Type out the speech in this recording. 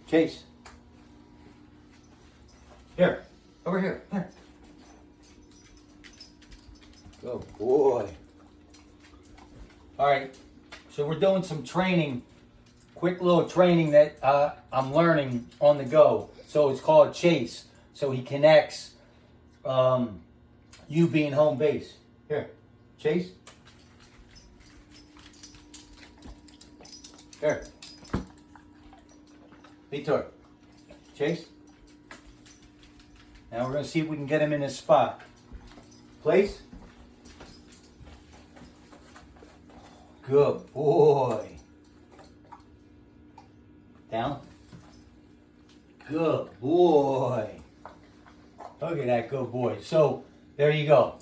Chase. Here. Over here. Here. Good boy. All right. So we're doing some training. Quick little training that I'm learning on the go. So it's called Chase. So he connects you being home base. Here. Chase. Here. Vitor. Chase. Now we're going to see if we can get him in his spot. Place. Good boy. Down. Good boy. Look at that good boy. So, there you go.